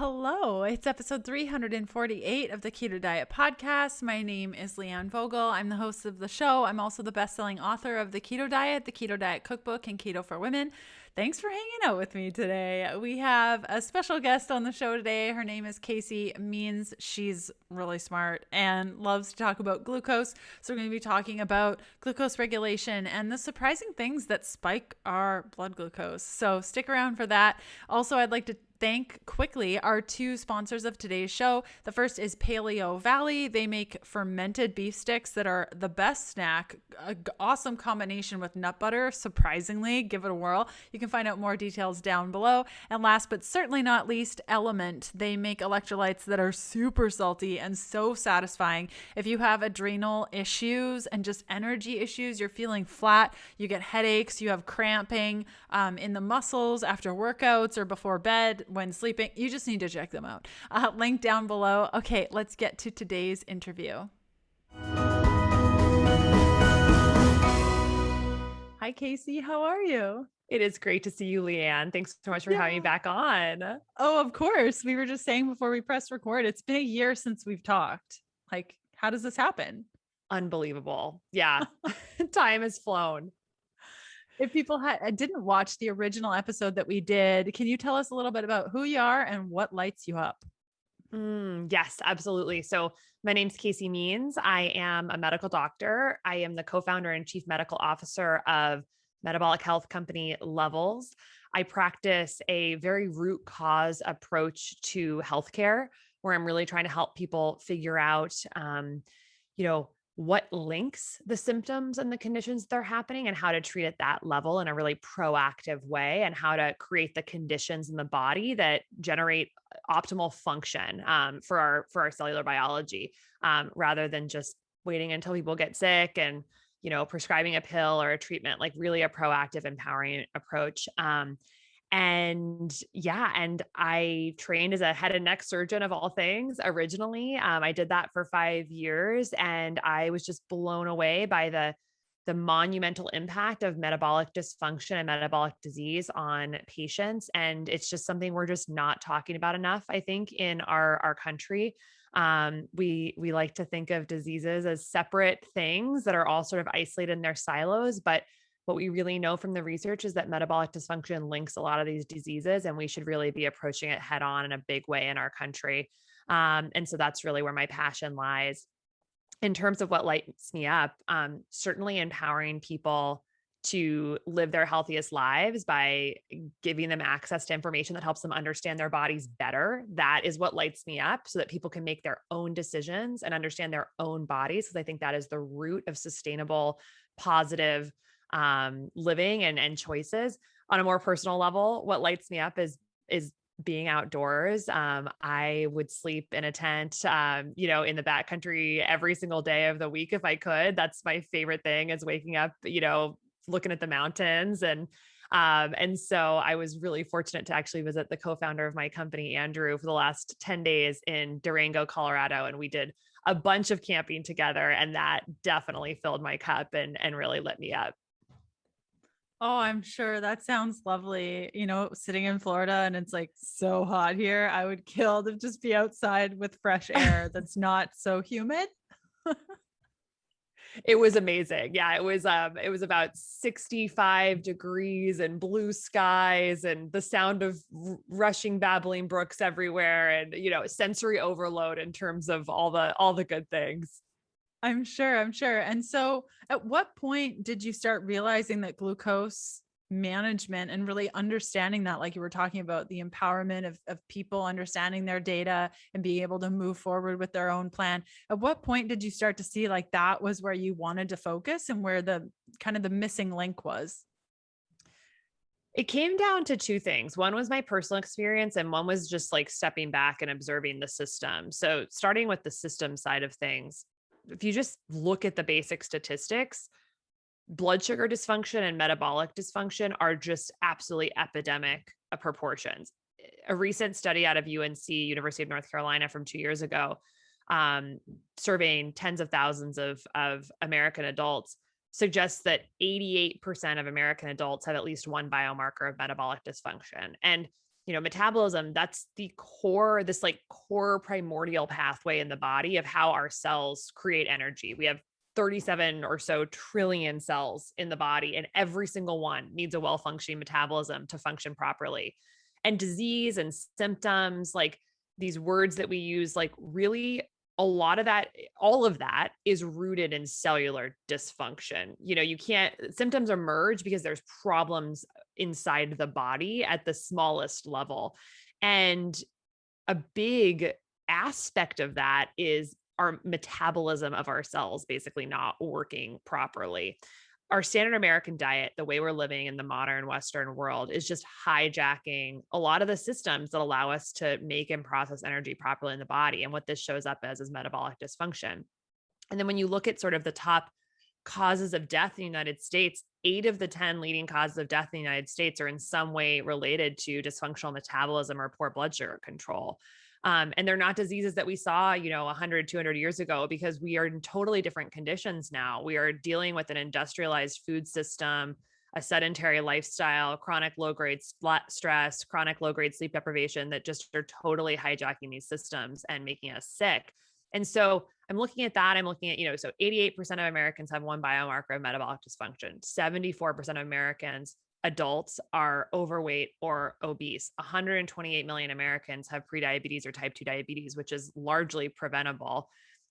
Hello, it's episode 348 of the Keto Diet Podcast. My name is Leanne Vogel. I'm the host of the show. I'm also the best-selling author of The Keto Diet Cookbook, and Keto for Women. Thanks for hanging out with me today. We have a special guest on the show today. Her name is Casey Means. She's really smart and loves to talk about glucose. So we're going to be talking about glucose regulation and the surprising things that spike our blood glucose. So stick around for that. Also, I'd like to thank quickly our two sponsors of today's show. The first is Paleo Valley. They make fermented beef sticks that are the best snack. An awesome combination with nut butter. Surprisingly, give it a whirl. You can find out more details down below. And last but certainly not least, LMNT. They make electrolytes that are super salty and so satisfying. If you have adrenal issues and just energy issues, you're feeling flat, you get headaches, you have cramping in the muscles after workouts or before bed, when sleeping, you just need to check them out. Link down below. Okay, let's get to today's interview. Hi, Casey. How are you? It is great to see you, Leanne. Thanks so much for having me back on. Oh, of course. We were just saying before we pressed record, it's been a year since we've talked. Like, how does this happen? Unbelievable. Yeah. Time has flown. If people didn't watch the original episode that we did, can you tell us a little bit about who you are and what lights you up? Yes, absolutely. So my name's Casey Means. I am a medical doctor. I am the co-founder and chief medical officer of metabolic health company Levels. I practice a very root cause approach to healthcare, where I'm really trying to help people figure out, what links the symptoms and the conditions that are happening and how to treat at that level in a really proactive way, and how to create the conditions in the body that generate optimal function for our cellular biology, rather than just waiting until people get sick and, prescribing a pill or a treatment, like really a proactive, empowering approach. And I trained as a head and neck surgeon of all things originally. I did that for 5 years, and I was just blown away by the monumental impact of metabolic dysfunction and metabolic disease on patients. And it's just something we're just not talking about enough, I think, in our country. We like to think of diseases as separate things that are all sort of isolated in their silos, but what we really know from the research is that metabolic dysfunction links a lot of these diseases, and we should really be approaching it head on in a big way in our country. And so that's really where my passion lies. In terms of what lights me up, certainly empowering people to live their healthiest lives by giving them access to information that helps them understand their bodies better. That is what lights me up, so that people can make their own decisions and understand their own bodies. Because I think that is the root of sustainable, positive living and choices. On a more personal level, what lights me up is being outdoors. I would sleep in a tent, in the backcountry every single day of the week if I could. That's my favorite thing, is waking up, looking at the mountains. And so I was really fortunate to actually visit the co-founder of my company, Andrew, for the last 10 days in Durango, Colorado. And we did a bunch of camping together, and that definitely filled my cup and really lit me up. Oh, I'm sure that sounds lovely. Sitting in Florida and it's like so hot here, I would kill to just be outside with fresh air that's not so humid. It was amazing. Yeah, it was about 65 degrees and blue skies and the sound of rushing, babbling brooks everywhere, and sensory overload in terms of all the good things. I'm sure. And so at what point did you start realizing that glucose management and really understanding that, like you were talking about, the empowerment of people understanding their data and being able to move forward with their own plan? At what point did you start to see like that was where you wanted to focus and where the kind of the missing link was? It came down to two things. One was my personal experience, and one was just like stepping back and observing the system. So starting with the system side of things, if you just look at the basic statistics, blood sugar dysfunction and metabolic dysfunction are just absolutely epidemic proportions. A recent study out of UNC, University of North Carolina, from 2 years ago, surveying tens of thousands of American adults, suggests that 88% of American adults have at least one biomarker of metabolic dysfunction. And metabolism, that's the core, this like core primordial pathway in the body of how our cells create energy. We have 37 or so trillion cells in the body, and every single one needs a well-functioning metabolism to function properly. And disease and symptoms, like these words that we use, like really a lot of that, all of that is rooted in cellular dysfunction. You can't, symptoms emerge because there's problems inside the body at the smallest level. And a big aspect of that is our metabolism of our cells basically not working properly. Our standard American diet, the way we're living in the modern Western world, is just hijacking a lot of the systems that allow us to make and process energy properly in the body. And what this shows up as is metabolic dysfunction. And then when you look at sort of the top causes of death in the United States, 8 of the 10 leading causes of death in the United States are in some way related to dysfunctional metabolism or poor blood sugar control. And they're not diseases that we saw, 100, 200 years ago, because we are in totally different conditions now. We are dealing with an industrialized food system, a sedentary lifestyle, chronic low-grade stress, chronic low-grade sleep deprivation that just are totally hijacking these systems and making us sick. And so I'm looking at that. I'm looking at, so 88% of Americans have one biomarker of metabolic dysfunction. 74% of Americans, adults, are overweight or obese. 128 million Americans have prediabetes or type 2 diabetes, which is largely preventable.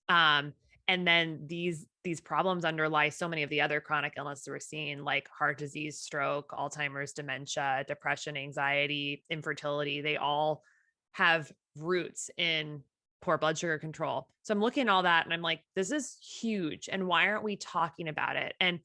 And then these problems underlie so many of the other chronic illnesses we're seeing, like heart disease, stroke, Alzheimer's, dementia, depression, anxiety, infertility. They all have roots in poor blood sugar control. So I'm looking at all that and I'm like, this is huge. And why aren't we talking about it? And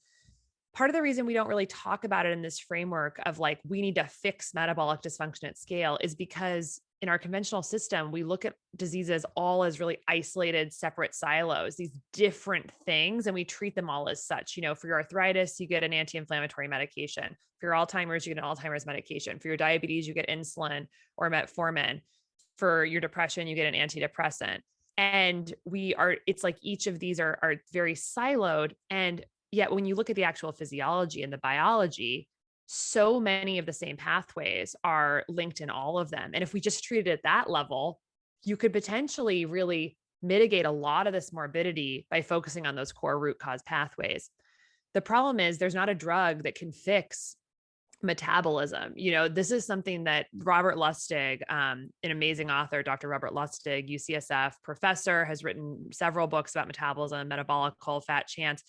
part of the reason we don't really talk about it in this framework of like, we need to fix metabolic dysfunction at scale is because in our conventional system, we look at diseases all as really isolated, separate silos, these different things, and we treat them all as such. For your arthritis, you get an anti-inflammatory medication. For your Alzheimer's, you get an Alzheimer's medication. For your diabetes, you get insulin or metformin. For your depression, you get an antidepressant. And it's like each of these are very siloed. And yet when you look at the actual physiology and the biology, so many of the same pathways are linked in all of them. And if we just treat it at that level, you could potentially really mitigate a lot of this morbidity by focusing on those core root cause pathways. The problem is there's not a drug that can fix metabolism. This is something that Robert Lustig, an amazing author, Dr. Robert Lustig, UCSF professor, has written several books about metabolism, metabolic fat chance.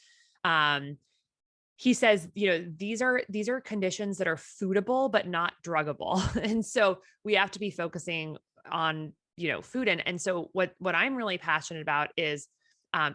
He says, these are conditions that are foodable, but not druggable. And so we have to be focusing on, food. And so what I'm really passionate about is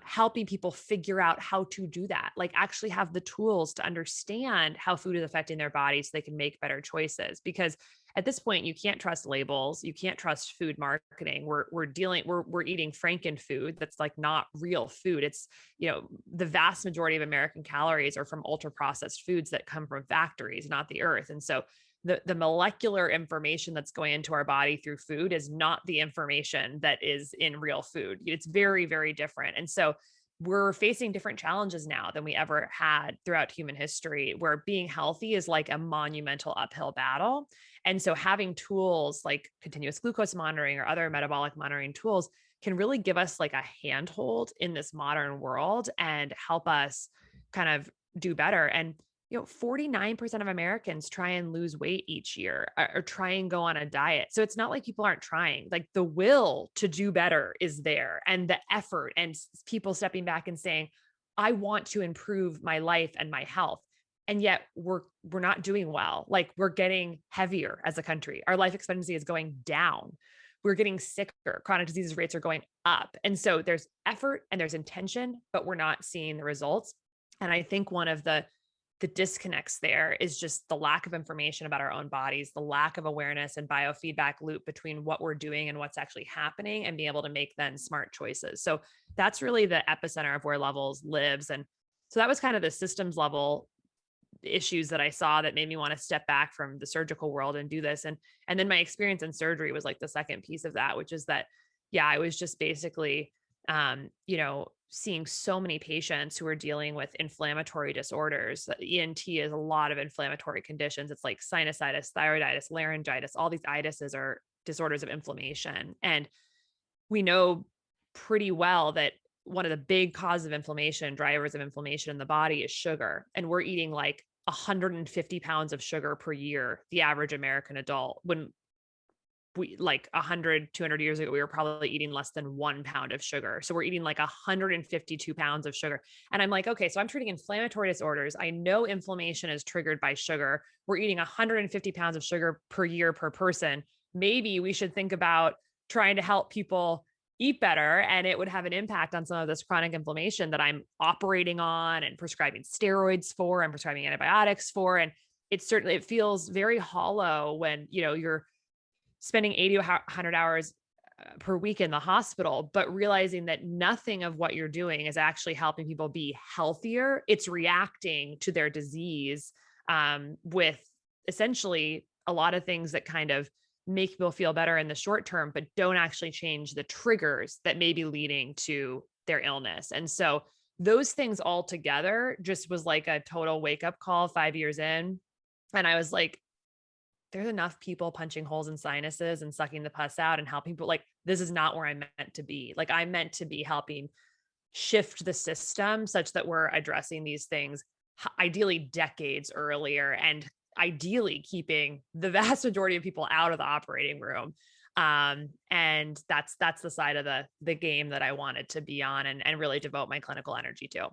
helping people figure out how to do that, like actually have the tools to understand how food is affecting their body so they can make better choices. Because at this point, you can't trust labels. You can't trust food marketing. We're eating Frankenfood. That's like not real food. It's, the vast majority of American calories are from ultra processed foods that come from factories, not the earth. And so the molecular information that's going into our body through food is not the information that is in real food. It's very, very different. And so we're facing different challenges now than we ever had throughout human history, where being healthy is like a monumental uphill battle. And so having tools like continuous glucose monitoring or other metabolic monitoring tools can really give us like a handhold in this modern world and help us kind of do better. And 49% of Americans try and lose weight each year or try and go on a diet. So it's not like people aren't trying. Like the will to do better is there, and the effort, and people stepping back and saying, I want to improve my life and my health. And yet we're not doing well. Like we're getting heavier as a country. Our life expectancy is going down. We're getting sicker. Chronic disease rates are going up. And so there's effort and there's intention, but we're not seeing the results. And I think one of the disconnects there is just the lack of information about our own bodies, the lack of awareness and biofeedback loop between what we're doing and what's actually happening, and be able to make then smart choices. So that's really the epicenter of where Levels lives. And so that was kind of the systems level issues that I saw that made me want to step back from the surgical world and do this. And then my experience in surgery was like the second piece of that, which is that, I was just basically Seeing so many patients who are dealing with inflammatory disorders. ENT is a lot of inflammatory conditions. It's like sinusitis, thyroiditis, laryngitis, all these itises are disorders of inflammation. And we know pretty well that one of the big causes of inflammation, drivers of inflammation in the body is sugar. And we're eating like 150 pounds of sugar per year, the average American adult, when we like 100, 200 years ago, we were probably eating less than 1 pound of sugar. So we're eating like 152 pounds of sugar. And I'm like, okay, so I'm treating inflammatory disorders. I know inflammation is triggered by sugar. We're eating 150 pounds of sugar per year per person. Maybe we should think about trying to help people eat better, and it would have an impact on some of this chronic inflammation that I'm operating on and prescribing steroids for and prescribing antibiotics for. And it feels very hollow when, you're spending 80 to 100 hours per week in the hospital, but realizing that nothing of what you're doing is actually helping people be healthier. It's reacting to their disease with essentially a lot of things that kind of make people feel better in the short term, but don't actually change the triggers that may be leading to their illness. And so those things all together just was like a total wake up call 5 years in. And I was like, there's enough people punching holes in sinuses and sucking the pus out and helping people. Like, this is not where I'm meant to be. Like, I'm meant to be helping shift the system such that we're addressing these things ideally decades earlier, and ideally keeping the vast majority of people out of the operating room. And that's the side of the game that I wanted to be on and really devote my clinical energy to.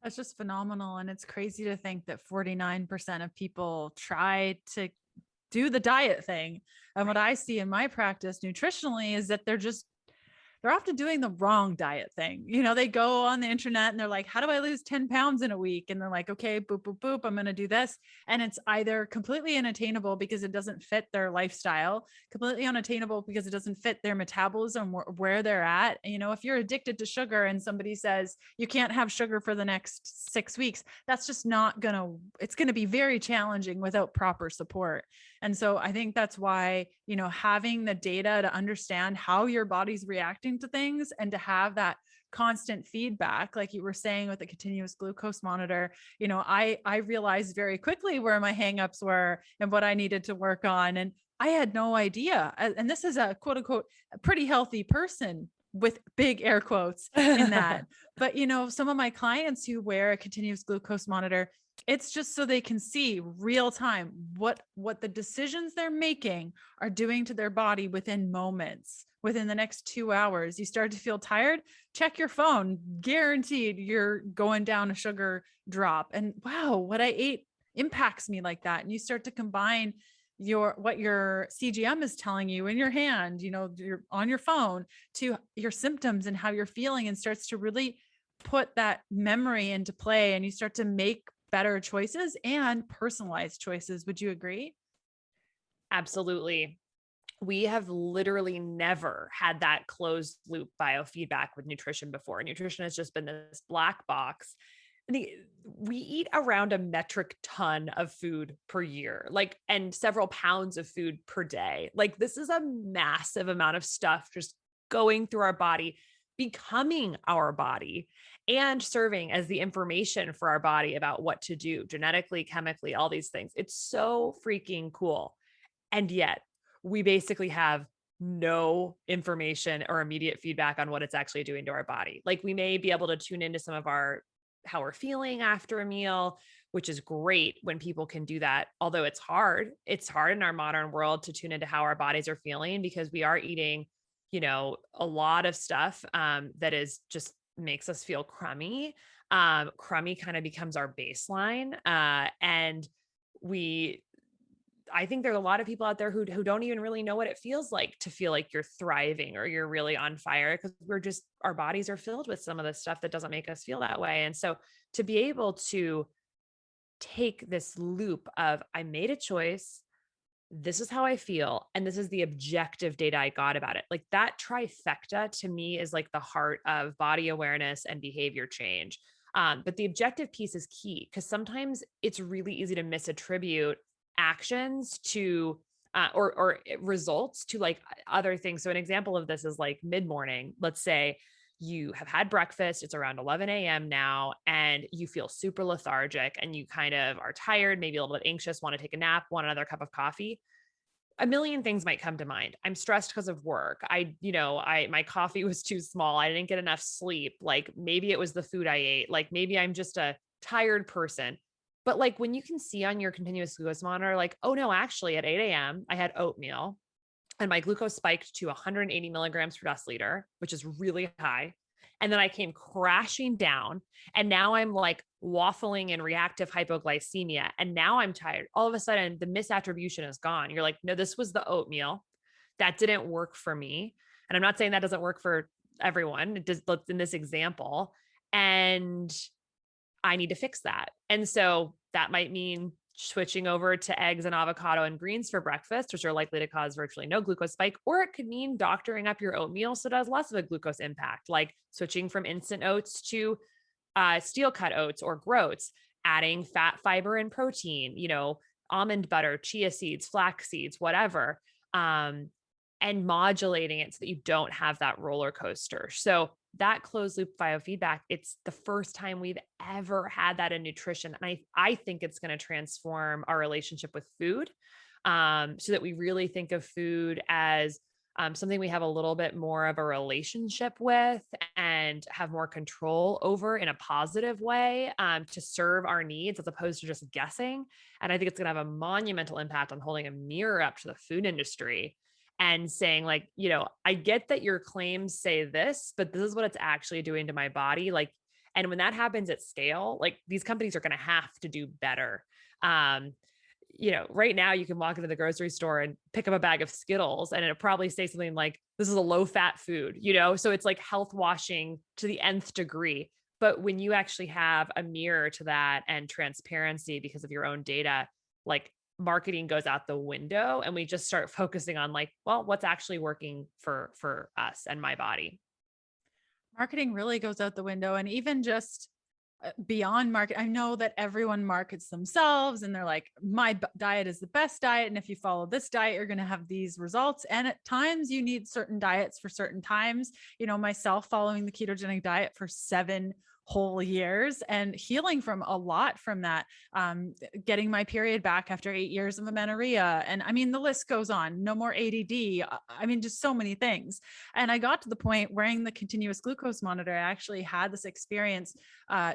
That's just phenomenal. And it's crazy to think that 49% of people try to do the diet thing. And what I see in my practice nutritionally is that they're often doing the wrong diet thing. They go on the internet and they're like, how do I lose 10 pounds in a week? And they're like, okay, boop, boop, boop, I'm going to do this. And it's either completely unattainable because it doesn't fit their lifestyle, completely unattainable because it doesn't fit their metabolism, where they're at. If you're addicted to sugar and somebody says you can't have sugar for the next 6 weeks, that's just it's going to be very challenging without proper support. And so I think that's why, having the data to understand how your body's reacting to things and to have that constant feedback, like you were saying with the continuous glucose monitor, I realized very quickly where my hangups were and what I needed to work on. And I had no idea. And this is a quote unquote, a pretty healthy person with big air quotes in that. But, some of my clients who wear a continuous glucose monitor, it's just so they can see real time what the decisions they're making are doing to their body within moments, within the next 2 hours. You start to feel tired, check your phone, guaranteed you're going down a sugar drop. And wow, what I ate impacts me like that. And you start to combine what your CGM is telling you in your hand, you're on your phone, to your symptoms and how you're feeling, and starts to really put that memory into play, and you start to make better choices and personalized choices. Would you agree? Absolutely. We have literally never had that closed loop biofeedback with nutrition before. Nutrition has just been this black box. We eat around a metric ton of food per year, and several pounds of food per day. Like, this is a massive amount of stuff just going through our body, becoming our body, and serving as the information for our body about what to do genetically, chemically, all these things. It's so freaking cool. And yet we basically have no information or immediate feedback on what it's actually doing to our body. Like, we may be able to tune into some of how we're feeling after a meal, which is great when people can do that. Although it's hard in our modern world to tune into how our bodies are feeling, because we are eating, a lot of stuff that is just makes us feel crummy. Crummy kind of becomes our baseline. And I think there's a lot of people out there who don't even really know what it feels like to feel like you're thriving or you're really on fire, because our bodies are filled with some of the stuff that doesn't make us feel that way. And so to be able to take this loop of, I made a choice, this is how I feel, and this is the objective data I got about it. Like, that trifecta to me is like the heart of body awareness and behavior change. But the objective piece is key, because sometimes it's really easy to misattribute actions to or results to like other things. So an example of this is like mid-morning. Let's say you have had breakfast, it's around 11 a.m. now, and you feel super lethargic and you kind of are tired, maybe a little bit anxious, want to take a nap, want another cup of coffee. A million things might come to mind. I'm stressed because of work. My coffee was too small. I didn't get enough sleep. Like maybe it was the food I ate. Like maybe I'm just a tired person. But like when you can see on your continuous glucose monitor, like, oh no, actually at 8 a.m. I had oatmeal and my glucose spiked to 180 milligrams per deciliter, which is really high. And then I came crashing down and now I'm like waffling in reactive hypoglycemia. And now I'm tired. All of a sudden the misattribution is gone. You're like, no, this was the oatmeal. That didn't work for me. And I'm not saying that doesn't work for everyone. It does in this example. And I need to fix that. And so that might mean switching over to eggs and avocado and greens for breakfast, which are likely to cause virtually no glucose spike, or it could mean doctoring up your oatmeal so it has less of a glucose impact, like switching from instant oats to steel cut oats or groats, adding fat, fiber, and protein, almond butter, chia seeds, flax seeds, whatever, and modulating it so that you don't have that roller coaster. So that closed loop biofeedback, it's the first time we've ever had that in nutrition. And I think it's going to transform our relationship with food, so that we really think of food as something we have a little bit more of a relationship with and have more control over in a positive way, to serve our needs as opposed to just guessing. And I think it's going to have a monumental impact on holding a mirror up to the food industry and saying like, I get that your claims say this, but this is what it's actually doing to my body. Like, and when that happens at scale, like these companies are going to have to do better. Right now you can walk into the grocery store and pick up a bag of Skittles and it'll probably say something like, this is a low fat food, so it's like health washing to the nth degree. But when you actually have a mirror to that and transparency because of your own data, like marketing goes out the window and we just start focusing on like, well, what's actually working for us and my body. Marketing really goes out the window. And even just beyond market, I know that everyone markets themselves and they're like, my diet is the best diet. And if you follow this diet, you're going to have these results. And at times you need certain diets for certain times, myself following the ketogenic diet for 7 whole years and healing from a lot from that, getting my period back after 8 years of amenorrhea. And I mean, the list goes on, no more ADD. I mean, just so many things. And I got to the point wearing the continuous glucose monitor. I actually had this experience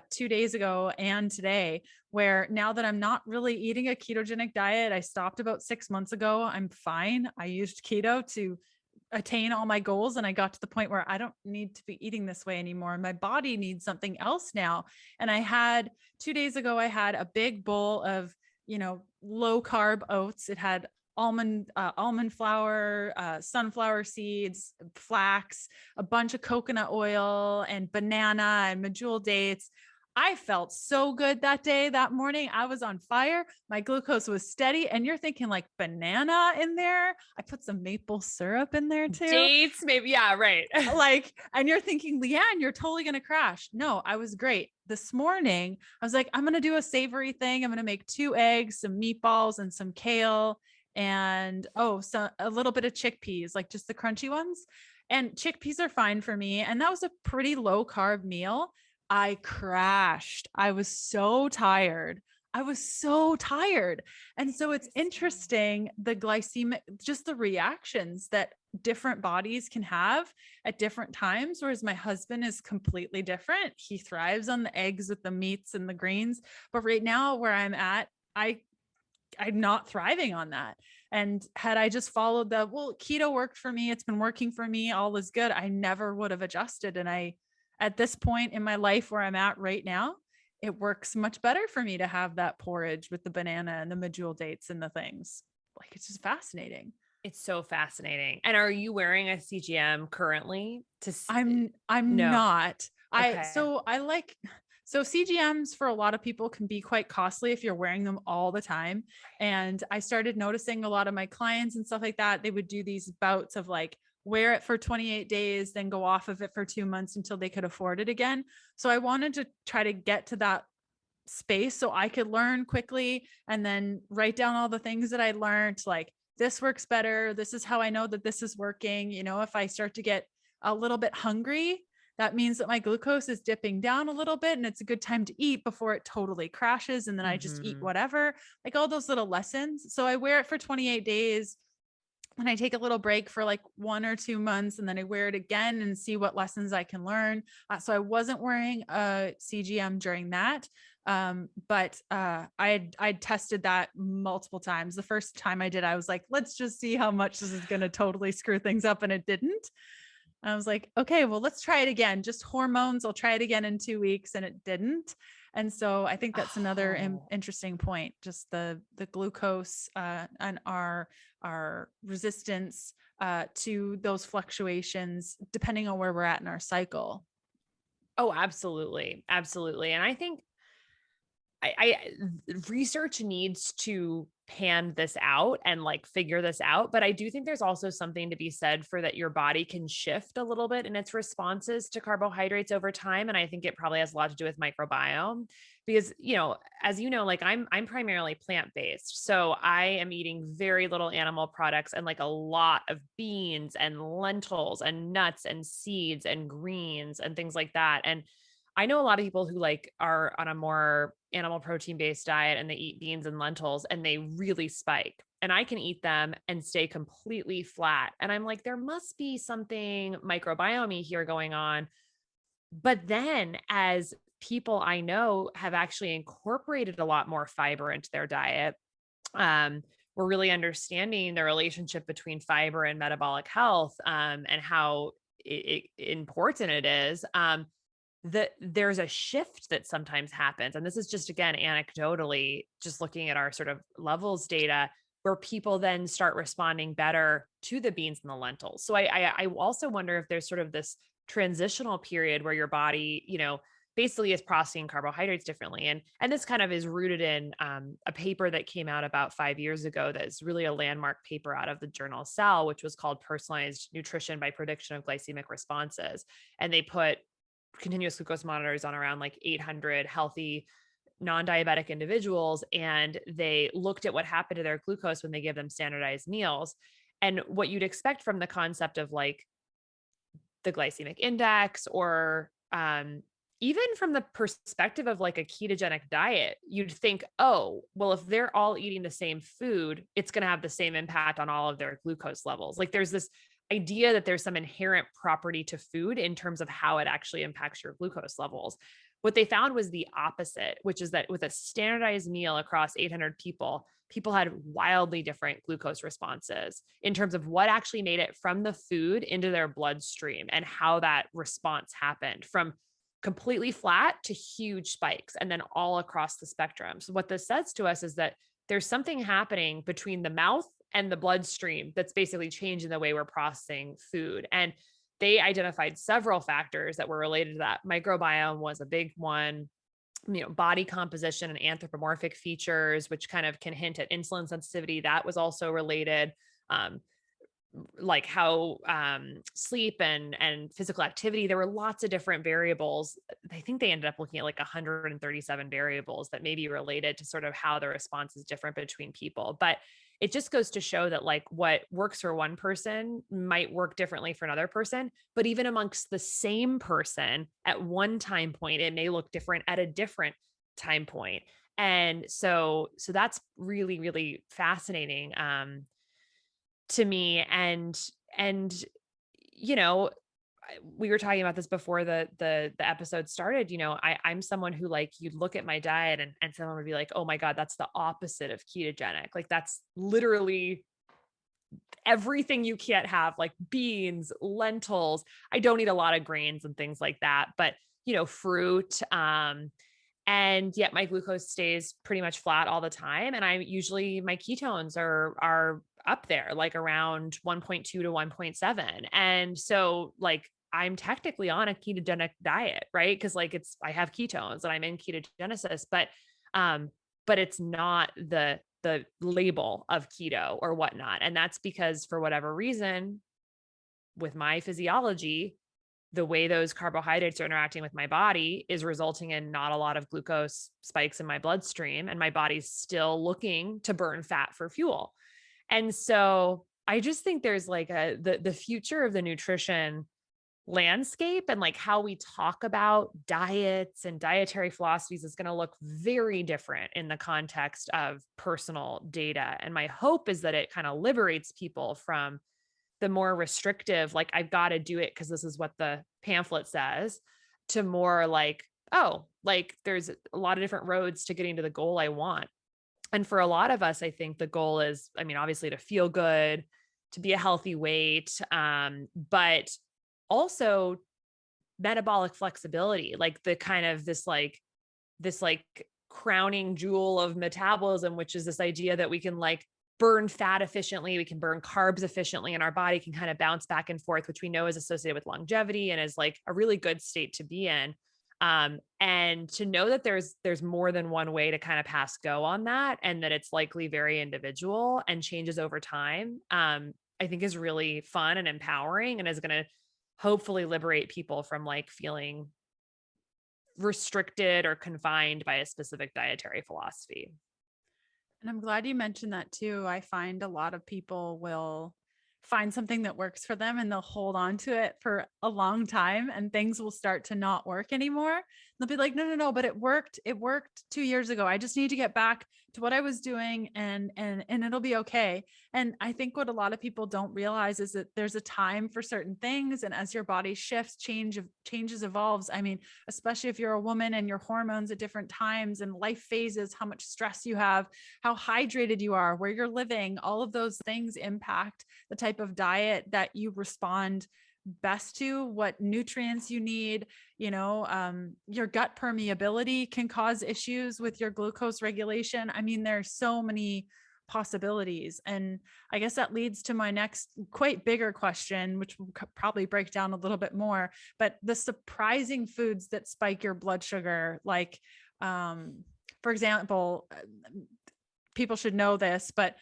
2 days ago and today, where now that I'm not really eating a ketogenic diet, I stopped about 6 months ago. I'm fine. I used keto to attain all my goals. And I got to the point where I don't need to be eating this way anymore. My body needs something else now. And 2 days ago, I had a big bowl of, low carb oats. It had almond flour, sunflower seeds, flax, a bunch of coconut oil and banana and medjool dates. I felt so good that morning. I was on fire. My glucose was steady. And you're thinking like banana in there. I put some maple syrup in there too. Dates, maybe. Yeah. Right. And you're thinking, Leanne, you're totally going to crash. No, I was great. This morning, I was like, I'm going to do a savory thing. I'm going to make 2 eggs, some meatballs and some kale and, a little bit of chickpeas, like just the crunchy ones. And chickpeas are fine for me. And that was a pretty low carb meal. I crashed. I was so tired. And so it's interesting, the glycemic, just the reactions that different bodies can have at different times. Whereas my husband is completely different. He thrives on the eggs with the meats and the greens. But right now where I'm at, I'm not thriving on that. And had I just followed keto worked for me, it's been working for me, all is good, I never would have adjusted. And at this point in my life where I'm at right now, it works much better for me to have that porridge with the banana and the medjool dates and the things. Like, it's just fascinating. It's so fascinating. And are you wearing a CGM currently? I'm No. not. Okay. So CGMs for a lot of people can be quite costly if you're wearing them all the time. And I started noticing a lot of my clients and stuff like that, they would do these bouts of like, wear it for 28 days, then go off of it for 2 months until they could afford it again. So I wanted to try to get to that space so I could learn quickly and then write down all the things that I learned, like this works better. This is how I know that this is working. You know, if I start to get a little bit hungry, that means that my glucose is dipping down a little bit and it's a good time to eat before it totally crashes. And then I just eat whatever, like all those little lessons. So I wear it for 28 days. And I take a little break for like 1 or 2 months, and then I wear it again and see what lessons I can learn. So I wasn't wearing a CGM during that. But I tested that multiple times. The first time I did, I was like, let's just see how much this is going to totally screw things up. And it didn't. I was like, okay, well, let's try it again. Just hormones. I'll try it again in 2 weeks. And it didn't. And so I think that's another interesting point, just the glucose and our resistance to those fluctuations, depending on where we're at in our cycle. Oh, absolutely. Absolutely. And I think I research needs to pan this out and like figure this out. But I do think there's also something to be said for that your body can shift a little bit in its responses to carbohydrates over time. And I think it probably has a lot to do with microbiome because, you know, as you know, like I'm primarily plant-based. So I am eating very little animal products and like a lot of beans and lentils and nuts and seeds and greens and things like that. And I know a lot of people who like are on a more animal protein based diet and they eat beans and lentils and they really spike, and I can eat them and stay completely flat. And I'm like, there must be something microbiome here going on. But then as people I know have actually incorporated a lot more fiber into their diet, we're really understanding the relationship between fiber and metabolic health, and how important it is. That there's a shift that sometimes happens. And this is just, again, anecdotally, just looking at our sort of levels data, where people then start responding better to the beans and the lentils. So I also wonder if there's sort of this transitional period where your body, you know, basically is processing carbohydrates differently. And this kind of is rooted in a paper that came out about 5 years ago. That's really a landmark paper out of the journal Cell, which was called Personalized Nutrition by Prediction of Glycemic Responses. And they put continuous glucose monitors on around like 800 healthy non-diabetic individuals. And they looked at what happened to their glucose when they give them standardized meals. And what you'd expect from the concept of like the glycemic index, or even from the perspective of like a ketogenic diet, you'd think, oh, well, if they're all eating the same food, it's going to have the same impact on all of their glucose levels. Like there's this idea that there's some inherent property to food in terms of how it actually impacts your glucose levels. What they found was the opposite, which is that with a standardized meal across 800 people, people had wildly different glucose responses in terms of what actually made it from the food into their bloodstream and how that response happened, from completely flat to huge spikes and then all across the spectrum. So what this says to us is that there's something happening between the mouth and the bloodstream that's basically changing the way we're processing food. And they identified several factors that were related to that. Microbiome was a big one, you know, body composition and anthropomorphic features, which kind of can hint at insulin sensitivity. That was also related. Like how sleep and physical activity, there were lots of different variables. I think they ended up looking at like 137 variables that may be related to sort of how the response is different between people. But it just goes to show that like what works for one person might work differently for another person, but even amongst the same person at one time point, it may look different at a different time point. And so that's really, really fascinating to me. And, you know, we were talking about this before the episode started. You know, I'm someone who, like, you'd look at my diet and someone would be like, oh my God, that's the opposite of ketogenic. Like that's literally everything you can't have, like beans, lentils. I don't eat a lot of grains and things like that, but you know, fruit, and yet my glucose stays pretty much flat all the time. And my ketones are up there, like around 1.2 to 1.7. And so like, I'm technically on a ketogenic diet, right? Cause like I have ketones and I'm in ketogenesis, but it's not the label of keto or whatnot. And that's because for whatever reason, with my physiology, the way those carbohydrates are interacting with my body is resulting in not a lot of glucose spikes in my bloodstream. And my body's still looking to burn fat for fuel. And so I just think there's like the future of the nutrition landscape and like how we talk about diets and dietary philosophies is going to look very different in the context of personal data. And my hope is that it kind of liberates people from the more restrictive, like I've got to do it because this is what the pamphlet says, to more like, oh, like there's a lot of different roads to getting to the goal I want. And for a lot of us, I think the goal is, I mean, obviously to feel good, to be a healthy weight, but also metabolic flexibility, like the kind of this like crowning jewel of metabolism, which is this idea that we can like burn fat efficiently, we can burn carbs efficiently, and our body can kind of bounce back and forth, which we know is associated with longevity and is like a really good state to be in. And to know that there's more than one way to kind of pass go on that, and that it's likely very individual and changes over time, I think is really fun and empowering, and is going to hopefully liberate people from like feeling restricted or confined by a specific dietary philosophy. And I'm glad you mentioned that too. I find a lot of people will find something that works for them and they'll hold on to it for a long time, and things will start to not work anymore. They'll be like, no, no, no, but it worked. It worked 2 years ago. I just need to get back to what I was doing, and it'll be okay. And I think what a lot of people don't realize is that there's a time for certain things. And as your body shifts, changes, evolves. I mean, especially if you're a woman and your hormones at different times and life phases, how much stress you have, how hydrated you are, where you're living, all of those things impact the type of diet that you respond best to, what nutrients you need. Your gut permeability can cause issues with your glucose regulation. I mean, there's so many possibilities. And I guess that leads to my next quite bigger question, which will probably break down a little bit more, but the surprising foods that spike your blood sugar, like, for example, people should know this, but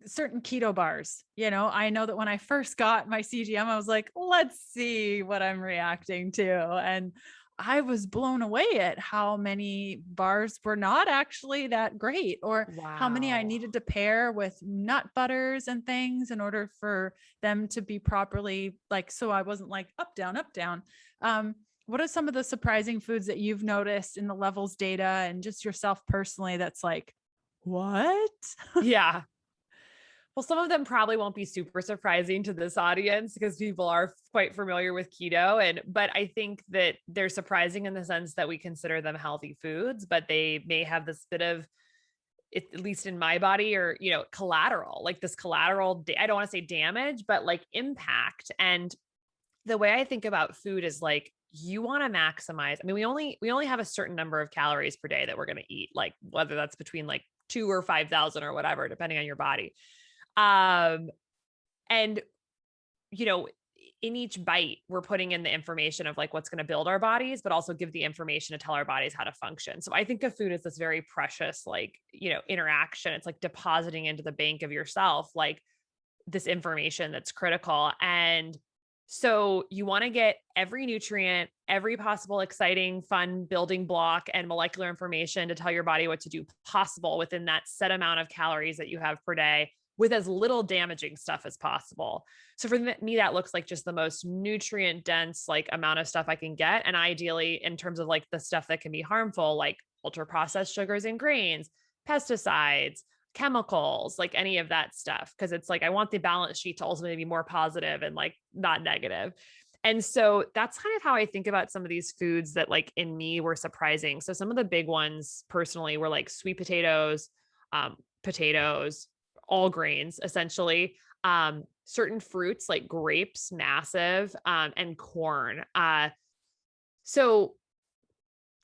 certain keto bars, I know that when I first got my CGM, I was like, let's see what I'm reacting to. And I was blown away at how many bars were not actually that great, or how many I Wow. needed to pair with nut butters and things in order for them to be properly, like, so I wasn't like up, down, up, down. What are some of the surprising foods that you've noticed in the levels data and just yourself personally that's like, what? Yeah. Well, some of them probably won't be super surprising to this audience because people are quite familiar with keto, but I think that they're surprising in the sense that we consider them healthy foods, but they may have this bit of, at least in my body, or, collateral, like this collateral, I don't want to say damage, but like impact. And the way I think about food is like, you want to maximize. I mean, we only have a certain number of calories per day that we're going to eat, like whether that's between like 2 or 5,000 or whatever, depending on your body. And, in each bite, we're putting in the information of like what's going to build our bodies, but also give the information to tell our bodies how to function. So I think of food as this very precious, like, interaction. It's like depositing into the bank of yourself, like this information that's critical. And so you want to get every nutrient, every possible exciting, fun building block and molecular information to tell your body what to do possible within that set amount of calories that you have per day, with as little damaging stuff as possible. So for me, that looks like just the most nutrient dense, like amount of stuff I can get. And ideally, in terms of like the stuff that can be harmful, like ultra processed sugars and grains, pesticides, chemicals, like any of that stuff. Cause it's like, I want the balance sheet to ultimately be more positive and like not negative. And so that's kind of how I think about some of these foods that like in me were surprising. So some of the big ones personally were like sweet potatoes, all grains, essentially. Certain fruits like grapes, massive, and corn. So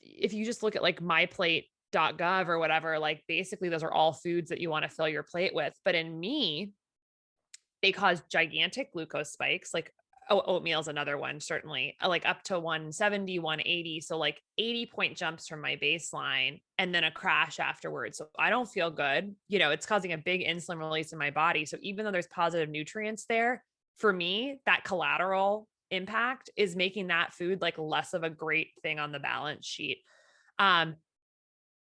if you just look at like myplate.gov or whatever, like basically those are all foods that you want to fill your plate with. But in me, they cause gigantic glucose spikes. Like, oatmeal is another one, certainly, like up to 170, 180. So like 80-point jumps from my baseline and then a crash afterwards. So I don't feel good. It's causing a big insulin release in my body. So even though there's positive nutrients there, for me, that collateral impact is making that food like less of a great thing on the balance sheet. And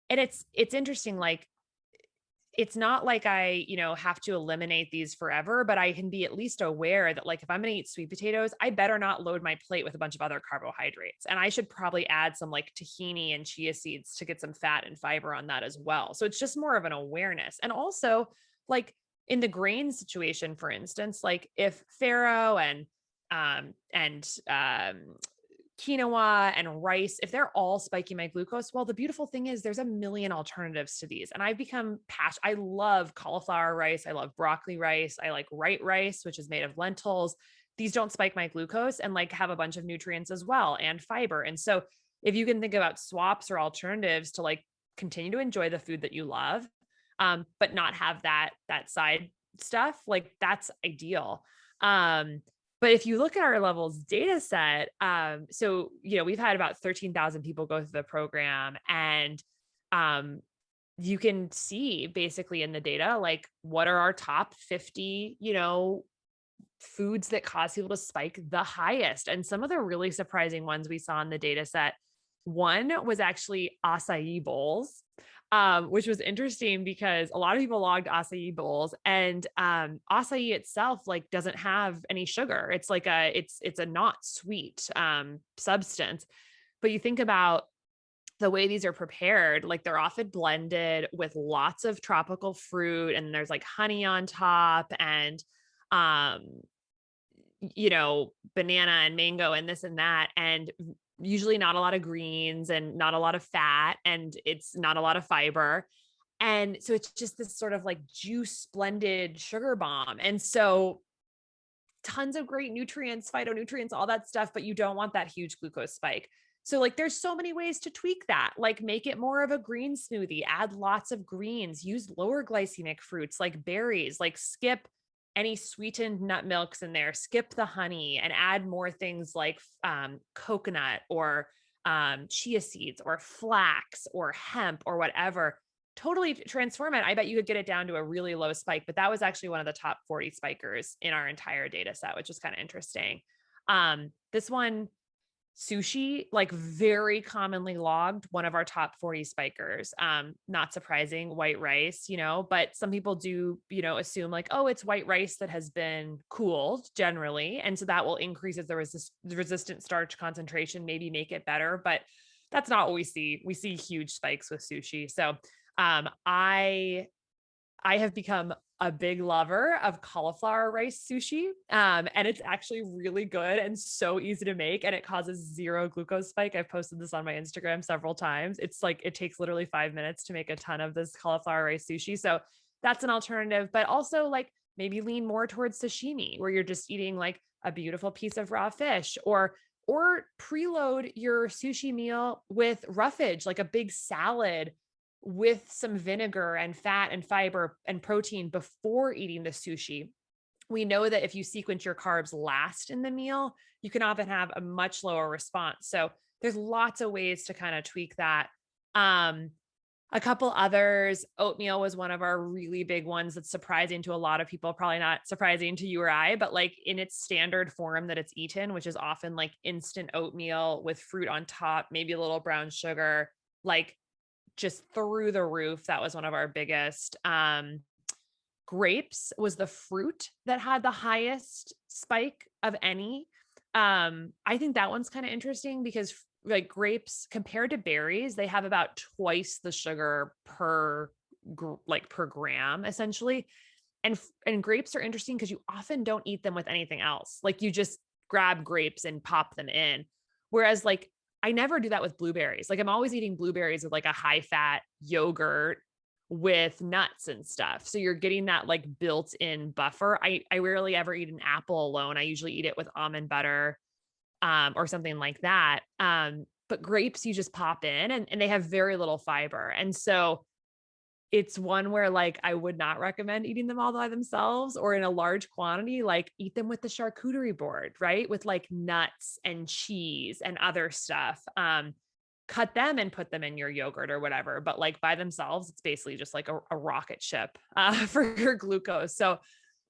it's interesting, like it's not like I, have to eliminate these forever, but I can be at least aware that like, if I'm going to eat sweet potatoes, I better not load my plate with a bunch of other carbohydrates. And I should probably add some like tahini and chia seeds to get some fat and fiber on that as well. So it's just more of an awareness. And also like in the grain situation, for instance, like if farro and quinoa and rice, if they're all spiking my glucose, well, the beautiful thing is there's a million alternatives to these. And I've become passionate. I love cauliflower rice. I love broccoli rice. I like white rice, which is made of lentils. These don't spike my glucose and like have a bunch of nutrients as well and fiber. And so if you can think about swaps or alternatives to like continue to enjoy the food that you love, but not have that side stuff, like that's ideal. But if you look at our levels data set, so, we've had about 13,000 people go through the program, and you can see basically in the data, like what are our top 50, foods that cause people to spike the highest. And some of the really surprising ones we saw in the data set, one was actually acai bowls. Which was interesting because a lot of people logged acai bowls, and acai itself like doesn't have any sugar. It's like it's a not sweet substance. But you think about the way these are prepared, like they're often blended with lots of tropical fruit, and there's like honey on top, and banana and mango and this and that, and usually not a lot of greens and not a lot of fat, and it's not a lot of fiber. And so it's just this sort of like juice blended sugar bomb. And so tons of great nutrients, phytonutrients, all that stuff, but you don't want that huge glucose spike. So like there's so many ways to tweak that, like make it more of a green smoothie, add lots of greens, use lower glycemic fruits like berries, like skip any sweetened nut milks in there, skip the honey, and add more things like coconut or chia seeds or flax or hemp or whatever. Totally transform it. I bet you could get it down to a really low spike, but that was actually one of the top 40 spikers in our entire data set, which was kind of interesting. This one, sushi, like very commonly logged, one of our top 40 spikers. Not surprising, white rice, but some people do, assume like, oh, it's white rice that has been cooled generally. And so that will increase as the resistant starch concentration, maybe make it better, but that's not what we see. We see huge spikes with sushi. So I have become a big lover of cauliflower rice sushi. And it's actually really good and so easy to make, and it causes zero glucose spike. I've posted this on my Instagram several times. It's like, it takes literally 5 minutes to make a ton of this cauliflower rice sushi. So that's an alternative, but also like maybe lean more towards sashimi, where you're just eating like a beautiful piece of raw fish, or preload your sushi meal with roughage, like a big salad with some vinegar and fat and fiber and protein before eating the sushi. We know that if you sequence your carbs last in the meal, you can often have a much lower response. So there's lots of ways to kind of tweak that. A couple others, oatmeal was one of our really big ones that's surprising to a lot of people, probably not surprising to you or I, but like in its standard form that it's eaten, which is often like instant oatmeal with fruit on top, maybe a little brown sugar, like just through the roof. That was one of our biggest. Grapes was the fruit that had the highest spike of any. I think that one's kind of interesting because like grapes compared to berries, they have about twice the sugar per gram essentially. And grapes are interesting because you often don't eat them with anything else. Like you just grab grapes and pop them in. Whereas like I never do that with blueberries. Like I'm always eating blueberries with like a high fat yogurt with nuts and stuff. So you're getting that like built in buffer. I rarely ever eat an apple alone. I usually eat it with almond butter, or something like that. But grapes, you just pop in, and they have very little fiber. And so it's one where like, I would not recommend eating them all by themselves or in a large quantity. Like eat them with the charcuterie board, right? With like nuts and cheese and other stuff. Cut them and put them in your yogurt or whatever. But like by themselves, it's basically just like a rocket ship, for your glucose. So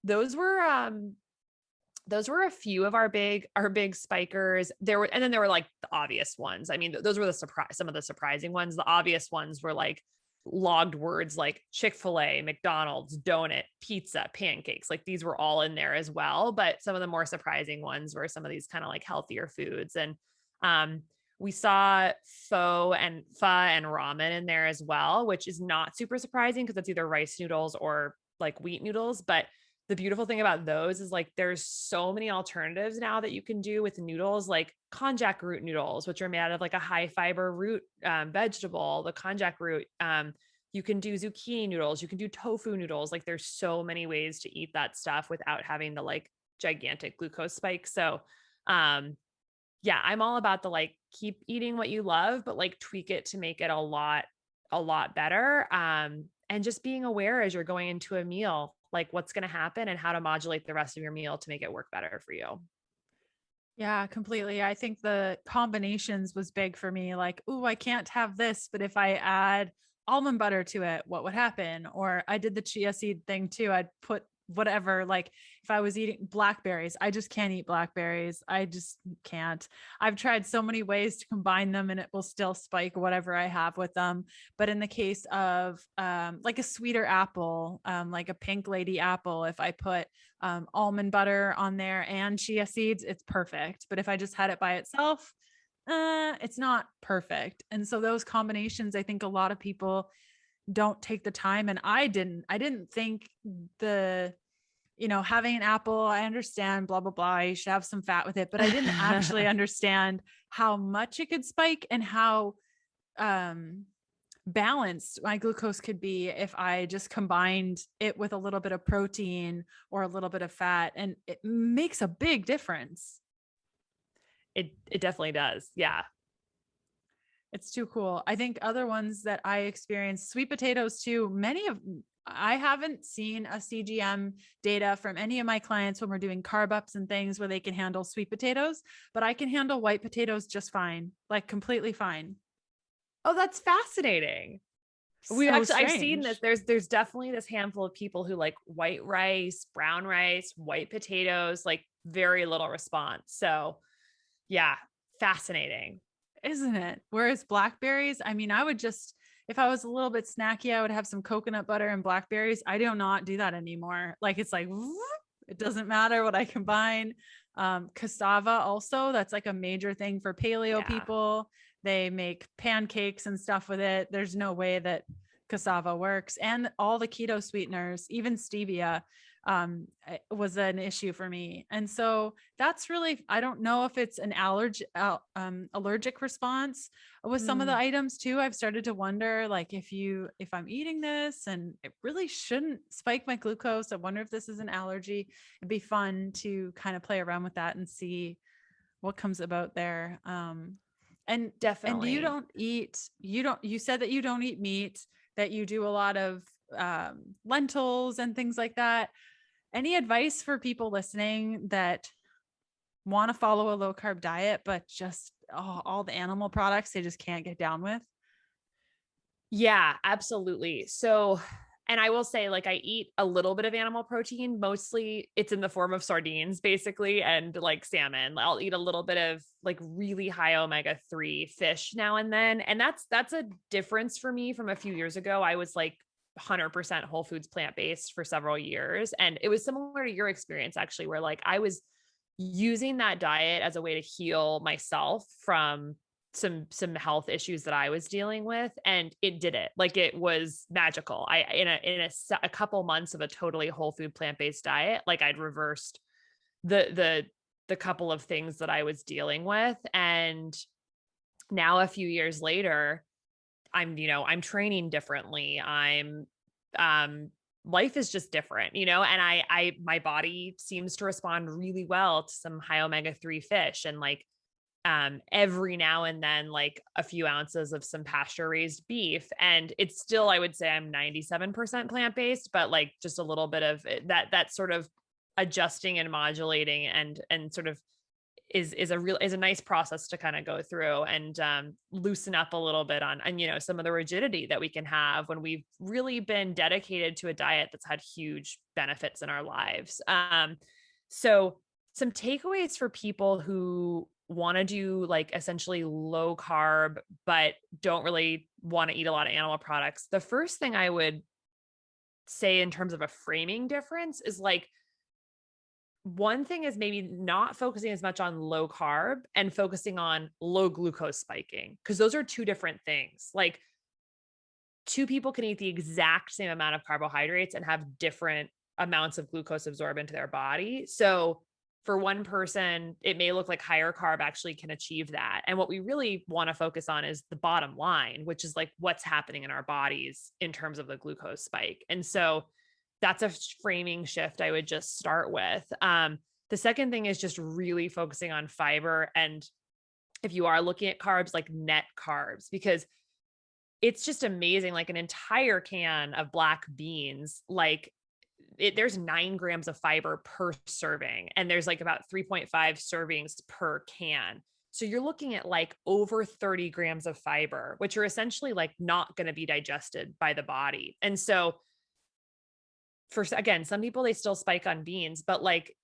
those were a few of our big spikers. And then there were like the obvious ones. I mean, those were some of the surprising ones. The obvious ones were like logged words like Chick-fil-A, McDonald's, donut, pizza, pancakes. Like these were all in there as well. But some of the more surprising ones were some of these kind of like healthier foods. And we saw pho and ramen in there as well, which is not super surprising because it's either rice noodles or like wheat noodles. But the beautiful thing about those is like there's so many alternatives now that you can do with noodles, like konjac root noodles, which are made out of like a high fiber root vegetable, the konjac root. You can do zucchini noodles, you can do tofu noodles. Like there's so many ways to eat that stuff without having the like gigantic glucose spike. So yeah, I'm all about the like keep eating what you love, but like tweak it to make it a lot better. And just being aware as you're going into a meal, like what's going to happen and how to modulate the rest of your meal to make it work better for you. Yeah, completely. I think the combinations was big for me. Like, ooh, I can't have this, but if I add almond butter to it, what would happen? Or I did the chia seed thing too. I'd put whatever, like if I was eating blackberries, I just can't eat blackberries. I just can't. I've tried so many ways to combine them and it will still spike whatever I have with them. But in the case of like a sweeter apple, like a pink lady apple, if I put almond butter on there and chia seeds, it's perfect. But if I just had it by itself, it's not perfect. And so those combinations, I think a lot of people don't take the time. And I didn't think having an apple, I understand, blah, blah, blah. You should have some fat with it, but I didn't actually understand how much it could spike and how, balanced my glucose could be if I just combined it with a little bit of protein or a little bit of fat. And it makes a big difference. It definitely does. Yeah. It's too cool. I think other ones that I experienced, sweet potatoes too. I haven't seen a CGM data from any of my clients when we're doing carb ups and things where they can handle sweet potatoes, but I can handle white potatoes just fine, like completely fine. Oh, that's fascinating. I've seen this. There's definitely this handful of people who like white rice, brown rice, white potatoes, like very little response. So yeah, fascinating. Isn't it? Whereas blackberries, I mean, I would just, if I was a little bit snacky, I would have some coconut butter and blackberries. I do not do that anymore. Like it's like, it doesn't matter what I combine. Cassava also, that's like a major thing for paleo people. They make pancakes and stuff with it. There's no way that cassava works. And all the keto sweeteners, even stevia, was an issue for me. And so that's really, I don't know if it's an allergic response with some of the items too. I've started to wonder, like, if I'm eating this and it really shouldn't spike my glucose, I wonder if this is an allergy. It'd be fun to kind of play around with that and see what comes about there. And definitely. And you said that you don't eat meat, that you do a lot of lentils and things like that. Any advice for people listening that want to follow a low carb diet, but just all the animal products they just can't get down with? Yeah, absolutely. So, and I will say, like, I eat a little bit of animal protein. Mostly it's in the form of sardines, basically, and like salmon. I'll eat a little bit of like really high omega-3 fish now and then. And that's a difference for me from a few years ago. I was like 100% whole foods plant-based for several years. And it was similar to your experience, actually, where like I was using that diet as a way to heal myself from some health issues that I was dealing with. And it did it. Like it was magical. In a couple months of a totally whole food plant-based diet, like I'd reversed the couple of things that I was dealing with. And now a few years later, I'm training differently. Life is just different, and my body seems to respond really well to some high omega-3 fish. And like, every now and then, like a few ounces of some pasture raised beef. And it's still, I would say I'm 97% plant-based, but like just a little bit of that sort of adjusting and modulating and sort of is a nice process to kind of go through and loosen up a little bit on some of the rigidity that we can have when we've really been dedicated to a diet that's had huge benefits in our lives. So some takeaways for people who want to do like essentially low carb, but don't really want to eat a lot of animal products. The first thing I would say in terms of a framing difference is like, one thing is maybe not focusing as much on low carb and focusing on low glucose spiking, because those are two different things. Like, two people can eat the exact same amount of carbohydrates and have different amounts of glucose absorbed into their body. So for one person, it may look like higher carb actually can achieve that. And what we really want to focus on is the bottom line, which is like what's happening in our bodies in terms of the glucose spike. And so that's a framing shift I would just start with. The second thing is just really focusing on fiber. And if you are looking at carbs, like net carbs, because it's just amazing. Like an entire can of black beans, like there's 9 grams of fiber per serving, and there's like about 3.5 servings per can. So you're looking at like over 30 grams of fiber, which are essentially like not going to be digested by the body. And so again, some people, they still spike on beans, but like,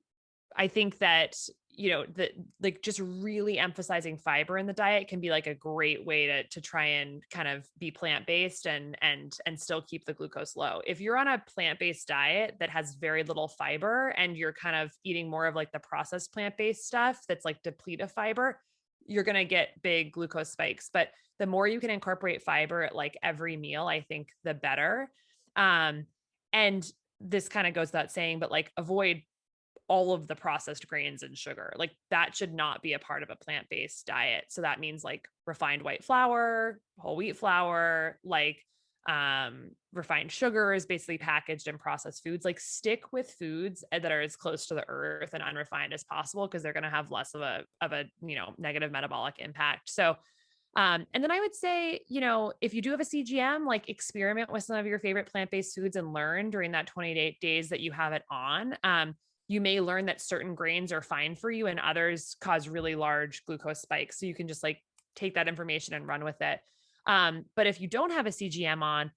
I think that, that like just really emphasizing fiber in the diet can be like a great way to try and kind of be plant-based and still keep the glucose low. If you're on a plant-based diet that has very little fiber and you're kind of eating more of like the processed plant-based stuff that's like deplete of fiber, you're going to get big glucose spikes. But the more you can incorporate fiber at like every meal, I think the better. And this kind of goes without saying, but like avoid all of the processed grains and sugar. Like that should not be a part of a plant-based diet. So that means like refined white flour, whole wheat flour, like refined sugar is basically packaged in processed foods. Like stick with foods that are as close to the earth and unrefined as possible, because they're going to have less of a negative metabolic impact. So and then I would say, if you do have a CGM, like experiment with some of your favorite plant-based foods and learn during that 28 days that you have it on. You may learn that certain grains are fine for you and others cause really large glucose spikes. So you can just like take that information and run with it. But if you don't have a CGM on,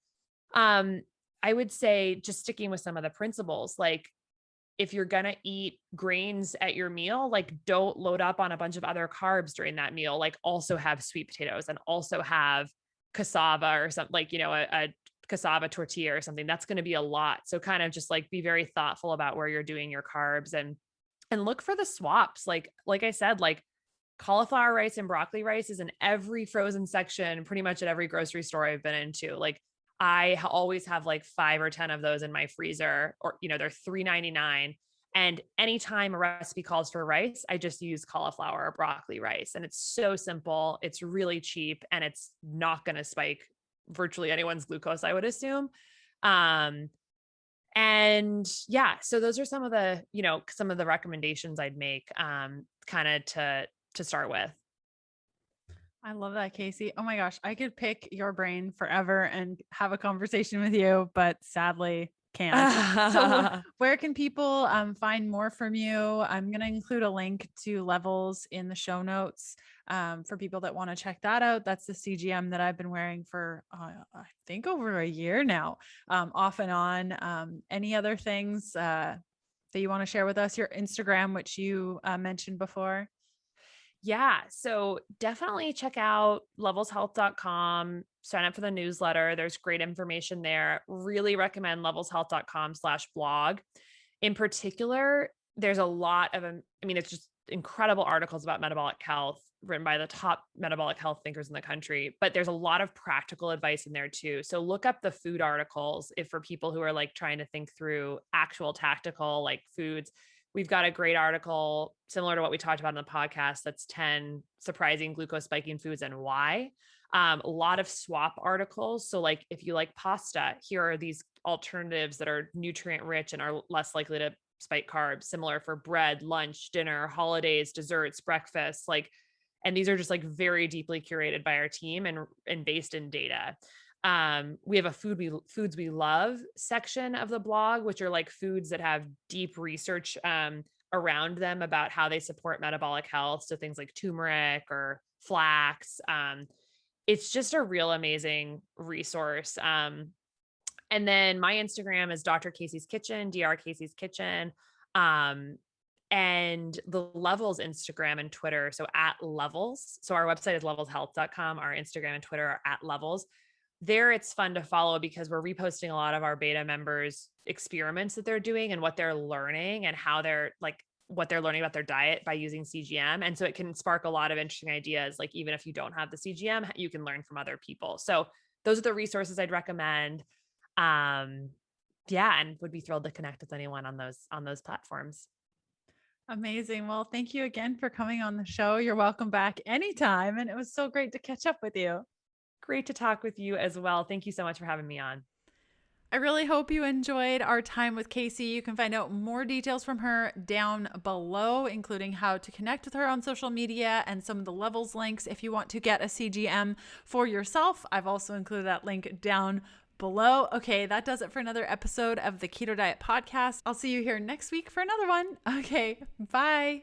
I would say just sticking with some of the principles. Like if you're going to eat grains at your meal, like don't load up on a bunch of other carbs during that meal. Like also have sweet potatoes and also have cassava or something, like, a cassava tortilla or something. That's going to be a lot. So kind of just like be very thoughtful about where you're doing your carbs and look for the swaps. Like I said, like cauliflower rice and broccoli rice is in every frozen section, pretty much at every grocery store I've been into. Like I always have like 5 or 10 of those in my freezer, or, they're $3.99. And anytime a recipe calls for rice, I just use cauliflower or broccoli rice. And it's so simple. It's really cheap, and it's not going to spike virtually anyone's glucose, I would assume. And yeah, so those are some of the recommendations I'd make, kind of to start with. I love that, Casey. Oh my gosh, I could pick your brain forever and have a conversation with you, but sadly can't. So where can people find more from you? I'm going to include a link to Levels in the show notes for people that want to check that out. That's the CGM that I've been wearing for, I think, over a year now, off and on. Any other things that you want to share with us? Your Instagram, which you mentioned before. Yeah. So definitely check out levelshealth.com, sign up for the newsletter. There's great information there. Really recommend levelshealth.com/blog. In particular, there's a lot of, it's just incredible articles about metabolic health written by the top metabolic health thinkers in the country, but there's a lot of practical advice in there too. So look up the food articles if for people who are like trying to think through actual tactical like foods. We've got a great article similar to what we talked about in the podcast. That's 10 surprising glucose spiking foods and why. A lot of swap articles. So like if you like pasta, here are these alternatives that are nutrient rich and are less likely to spike carbs, similar for bread, lunch, dinner, holidays, desserts, breakfast, and these are just like very deeply curated by our team and based in data. We have a foods we love section of the blog, which are like foods that have deep research around them about how they support metabolic health. So things like turmeric or flax. It's just a real amazing resource. And then my Instagram is Dr. Casey's Kitchen, Dr. Casey's Kitchen. And the Levels Instagram and Twitter. So @Levels. So our website is levelshealth.com. Our Instagram and Twitter are @Levels. there it's fun to follow because we're reposting a lot of our beta members' experiments that they're doing and what they're learning and how they're like, what they're learning about their diet by using CGM. And so it can spark a lot of interesting ideas. Like even if you don't have the CGM, you can learn from other people. So those are the resources I'd recommend. Yeah. And would be thrilled to connect with anyone on those platforms. Amazing. Well, thank you again for coming on the show. You're welcome back anytime. And it was so great to catch up with you. Great to talk with you as well. Thank you so much for having me on. I really hope you enjoyed our time with Casey. You can find out more details from her down below, including how to connect with her on social media and some of the levels links if you want to get a CGM for yourself. I've also included that link down below. Okay, that does it for another episode of the Keto Diet Podcast. I'll see you here next week for another one. Okay, bye.